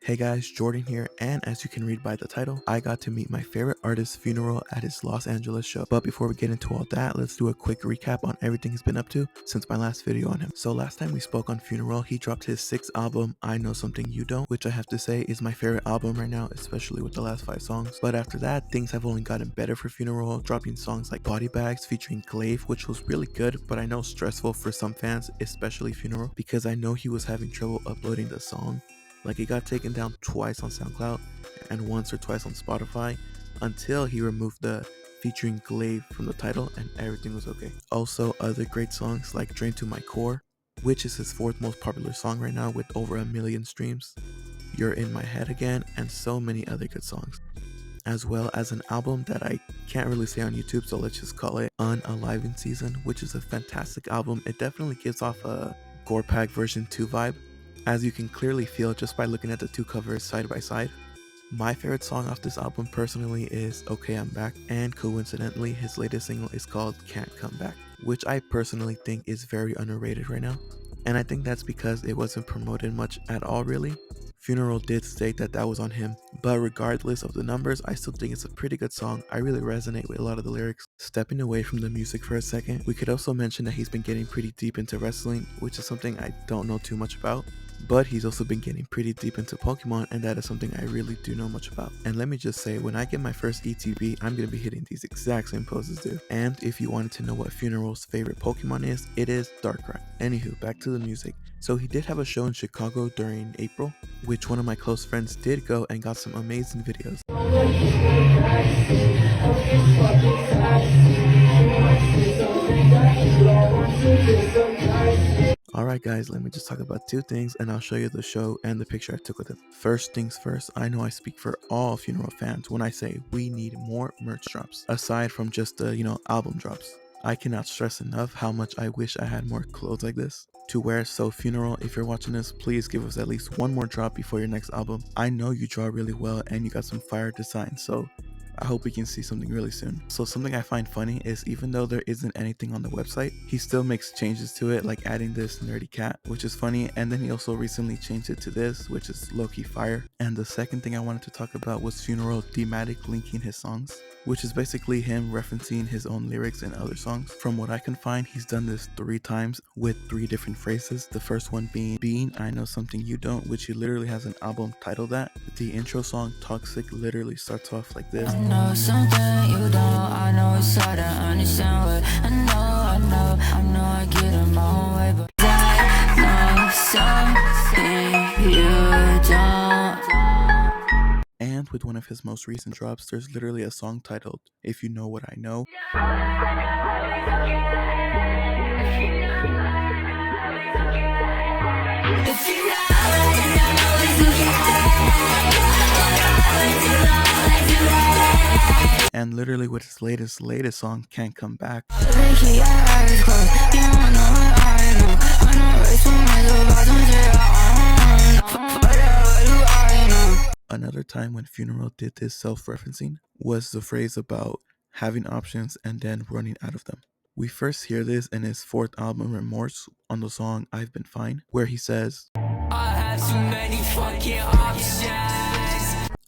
Hey guys, Jordan here, and as you can read by the title, I got to meet my favorite artist Funeral at his Los Angeles show. But before we get into all that, let's do a quick recap on everything he's been up to since my last video on him. So last time we spoke on Funeral, he dropped his 6th album, I Know Something You Don't, which I have to say is my favorite album right now, especially with the last 5 songs. But after that, things have only gotten better for Funeral, dropping songs like Body Bags featuring Glaive, which was really good, but I know stressful for some fans, especially Funeral, because I know he was having trouble uploading the song. Like, it got taken down twice on SoundCloud and once or twice on Spotify until he removed the featuring Glaive from the title and everything was okay. Also, other great songs like Drain to My Core, which is his 4th most popular song right now with over 1 million streams, You're in My Head Again, and so many other good songs. As well as an album that I can't really say on YouTube, so let's just call it Unalive Season, which is a fantastic album. It definitely gives off a Gore Pack version 2 vibe, as you can clearly feel just by looking at the 2 covers side by side. My favorite song off this album personally is Okay I'm Back, and coincidentally his latest single is called Can't Come Back, which I personally think is very underrated right now, and I think that's because it wasn't promoted much at all really. Funeral did state that that was on him, but regardless of the numbers, I still think it's a pretty good song. I really resonate with a lot of the lyrics. Stepping away from the music for a second, we could also mention that he's been getting pretty deep into wrestling, which is something I don't know too much about. But he's also been getting pretty deep into Pokemon, and that is something I really do know much about. And let me just say, when I get my first ETB, I'm going to be hitting these exact same poses dude. And if you wanted to know what Funeral's favorite Pokemon is, it is Darkrai. Anywho, back to the music. So he did have a show in Chicago during April, which one of my close friends did go and got some amazing videos. Alright guys, let me just talk about 2 things and I'll show you the show and the picture I took with it. First things first, I know I speak for all Funeral fans when I say we need more merch drops, aside from just the, album drops. I cannot stress enough how much I wish I had more clothes like this to wear, so Funeral, if you're watching this, please give us at least 1 more drop before your next album. I know you draw really well and you got some fire designs, so I hope we can see something really soon. So something I find funny is even though there isn't anything on the website, he still makes changes to it, like adding this nerdy cat, which is funny, and then he also recently changed it to this, which is low-key fire. And the second thing I wanted to talk about was Funeral thematic linking his songs, which is basically him referencing his own lyrics in other songs. From what I can find, he's done this 3 times with 3 different phrases. The first one being I Know Something You Don't, which he literally has an album titled that. The intro song Toxic literally starts off like this. I know something you don't, I know it's hard to understand what I know I get in my own way, but I know something you don't. And with one of his most recent drops, there's literally a song titled If You Know What I Know. And literally with his latest song, Can't Come Back. Another time when Funeral did this self-referencing was the phrase about having options and then running out of them. We first hear this in his 4th album, Remorse, on the song I've Been Fine, where he says, I have too many fucking options.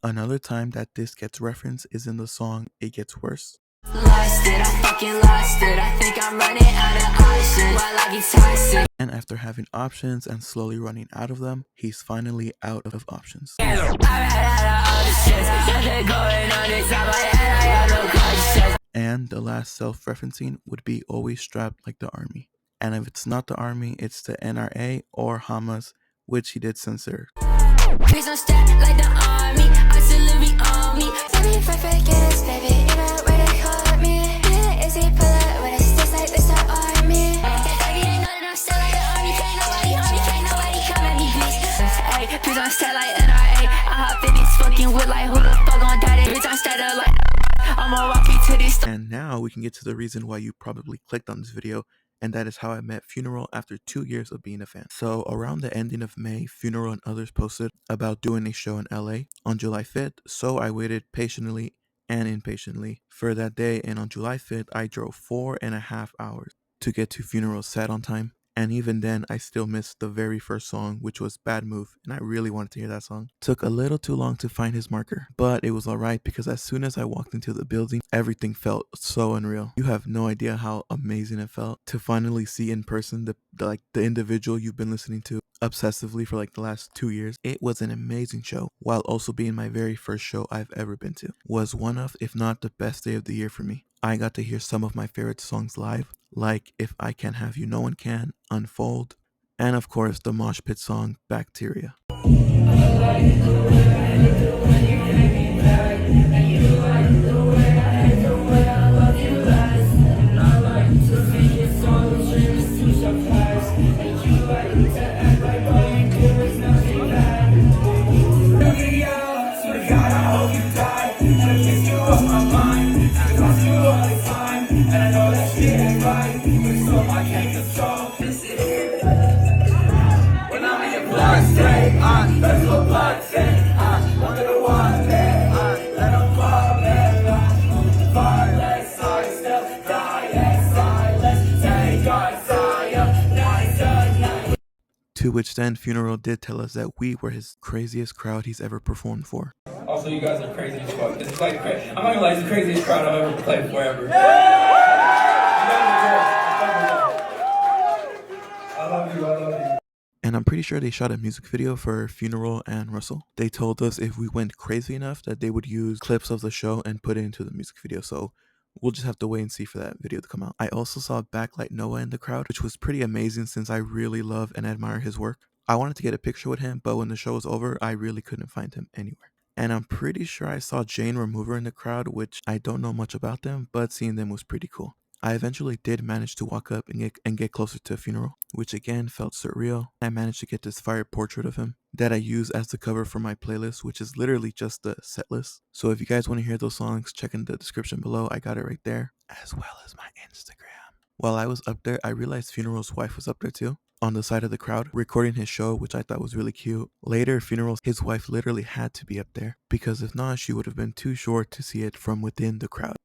Another time that this gets referenced is in the song It Gets Worse. I fucking lost it. I think I'm running out of options while I get toxic. And after having options and slowly running out of them, he's finally out of options. And the last self-referencing would be always strapped like the army. And if it's not the army, it's the NRA or Hamas, which he did censor. Please don't step like the army. I still live on me. Let me fight for the kids, baby. You know where they call me. Yeah, is he pull up when it's just like this the army? If you know that I'm still like the army, can't nobody come at me, bitch. Hey, please don't step like NRA. I hop in this fucking wood like who the fuck gon' die? Bitch, I'm step up like I'ma walk you to this. And now we can get to the reason why you probably clicked on this video, and that is how I met Funeral after 2 years of being a fan. So around the ending of May, Funeral and others posted about doing a show in LA on July 5th, so I waited patiently and impatiently for that day, and on July 5th, I drove 4.5 hours to get to Funeral's set on time. And even then, I still missed the very first song, which was Bad Move, and I really wanted to hear that song. Took a little too long to find his marker, but it was alright because as soon as I walked into the building, everything felt so unreal. You have no idea how amazing it felt to finally see in person the individual you've been listening to obsessively for like the last 2 years. It was an amazing show, while also being my very first show I've ever been to. Was one of, if not the best day of the year for me. I got to hear some of my favorite songs live, like If I Can't Have You No One Can, Unfold, and of course the mosh pit song Bacteria. To which then Funeral did tell us that we were his craziest crowd he's ever performed for. Also, you guys are crazy as fuck. This is like, I'm not gonna lie, it's the craziest crowd I've ever played for ever. I love you. And I'm pretty sure they shot a music video for Funeral and Russell. They told us if we went crazy enough that they would use clips of the show and put it into the music video. So we'll just have to wait and see for that video to come out. I also saw Backlight Noah in the crowd, which was pretty amazing since I really love and admire his work. I wanted to get a picture with him, but when the show was over, I really couldn't find him anywhere. And I'm pretty sure I saw Jane Remover in the crowd, which I don't know much about them, but seeing them was pretty cool. I eventually did manage to walk up and get closer to a Funeral, which again felt surreal. I managed to get this fire portrait of him that I use as the cover for my playlist, which is literally just the set list. So if you guys want to hear those songs, check in the description below. I got it right there, as well as my Instagram. While I was up there, I realized Funeral's wife was up there too, on the side of the crowd, recording his show, which I thought was really cute. Later, his wife literally had to be up there, because if not, she would have been too short to see it from within the crowd.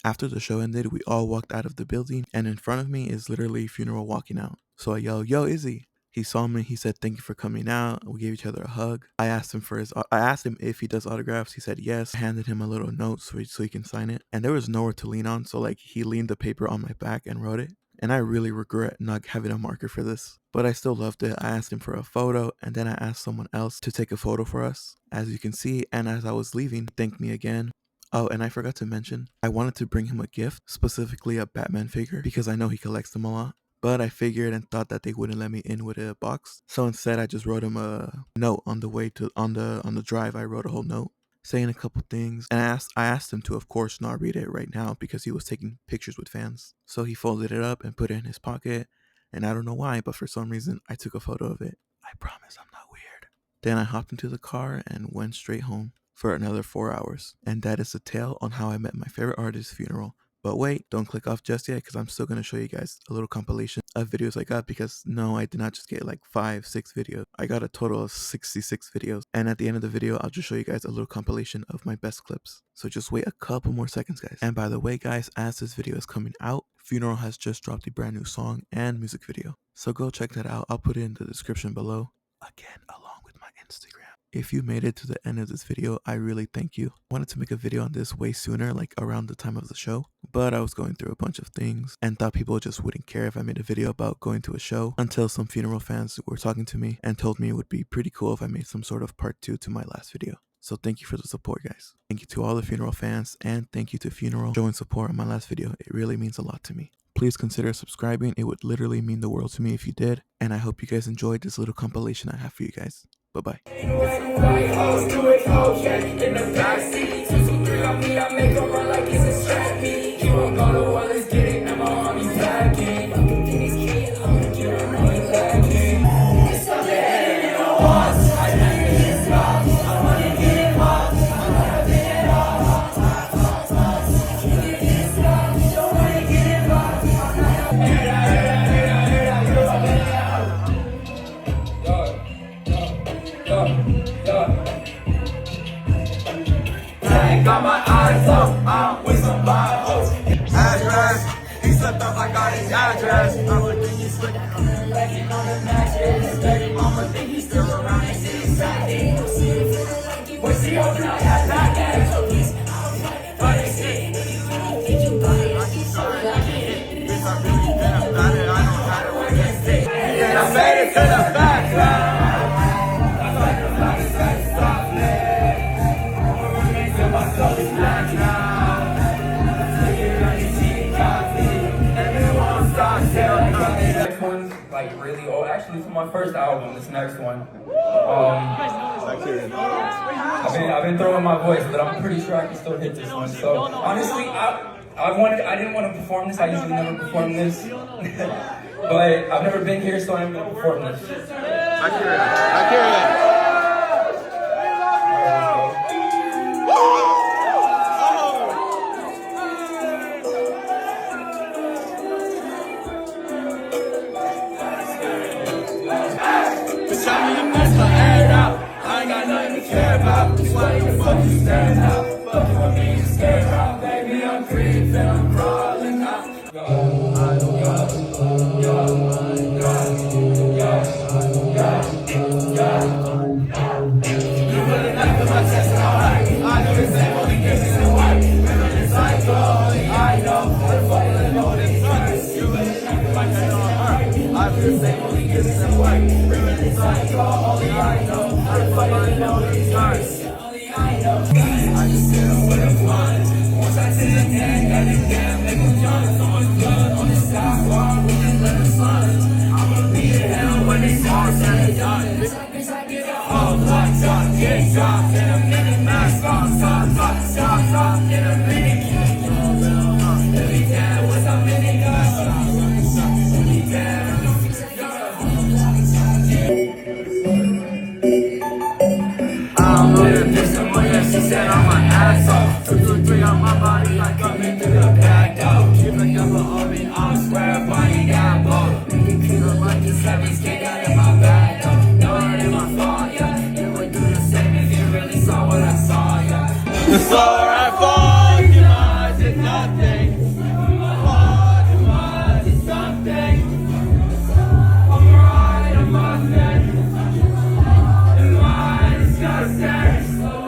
After the show ended, we all walked out of the building, and in front of me is literally Funeral walking out. So I yelled, "Yo, Izzy!" He saw me. He said, "Thank you for coming out." We gave each other a hug. I asked him if he does autographs. He said yes. I handed him a little note so he can sign it. And there was nowhere to lean on, so like he leaned the paper on my back and wrote it. And I really regret not having a marker for this, but I still loved it. I asked him for a photo, and then I asked someone else to take a photo for us, as you can see. And as I was leaving, he thanked me again. Oh, and I forgot to mention, I wanted to bring him a gift, specifically a Batman figure, because I know he collects them a lot. But I figured and thought that they wouldn't let me in with a box. So instead, I just wrote him a note on the way to on the drive. I wrote a whole note saying a couple things, and I asked him to, of course, not read it right now because he was taking pictures with fans. So he folded it up and put it in his pocket, and I don't know why, but for some reason, I took a photo of it. I promise I'm not weird. Then I hopped into the car and went straight home for another 4 hours. And that is the tale on how I met my favorite artist's funeral. But wait, don't click off just yet, because I'm still going to show you guys a little compilation of videos I got, because no, I did not just get like 5-6 videos. I got a total of 66 videos. And at the end of the video, I'll just show you guys a little compilation of my best clips. So just wait a couple more seconds, guys. And by the way, guys, as this video is coming out, Funeral has just dropped a brand new song and music video. So go check that out. I'll put it in the description below, again, along with my Instagram. If you made it to the end of this video, I really thank you. I wanted to make a video on this way sooner, like around the time of the show, but I was going through a bunch of things and thought people just wouldn't care if I made a video about going to a show, until some Funeral fans were talking to me and told me it would be pretty cool if I made some sort of part 2 to my last video. So thank you for the support, guys. Thank you to all the Funeral fans, and thank you to Funeral showing support on my last video. It really means a lot to me. Please consider subscribing. It would literally mean the world to me if you did. And I hope you guys enjoyed this little compilation I have for you guys. Bye-bye. Got my eyes up, I'm with some Bibles. slept up, I got his address. I'ma think he's slipping on the legend on the mattress. Baby mama think he's still around, and she's sad. What's he open up that package? But it's it. And I made it to the back line. Next one's like really old. Actually, it's my first album. This next one. I've been throwing my voice, but I'm pretty sure I can still hit this one. So honestly, I didn't want to perform this. I usually never perform this, but I've never been here, so I'm gonna perform this. I carry that. I ain't got nothing to care about. Why the fuck you staring out? Fucking with me, you scared out. Baby, I'm creeping, I'm crawling out. You really like my chest and alright. I know this ain't only giving it white. Women in cycle, only I know. What the fuck is it on this time? You really like my chest and alright. I know this ain't only giving it white. Women in cycle, only I know. What the fuck is it on this time? I just sit up with a blunt. Once I sit in there, every damn make a jump. So much blood on the sidewalk, we just let the sun. I'ma be in hell when it's all said and done. Bitch, I get a whole lot, shot, get shot in a minute. Mask on, stop, in a minute. Every damn, what's up, minute? Every damn. I'm gonna piss someone, yeah, she said I'm my ass off. 2, 2, 3 on my body, like coming through the back door. Keep a number on me, I'm square, body got both. Feel like the 7s kick out of my back, though. No, it ain't my fault, yeah. You would do the same if you really saw what I saw, yeah. It's alright, fuck your eyes, it's nothing. Fuck your eyes, it's something. I'm right, I'm nothing. Disgusting.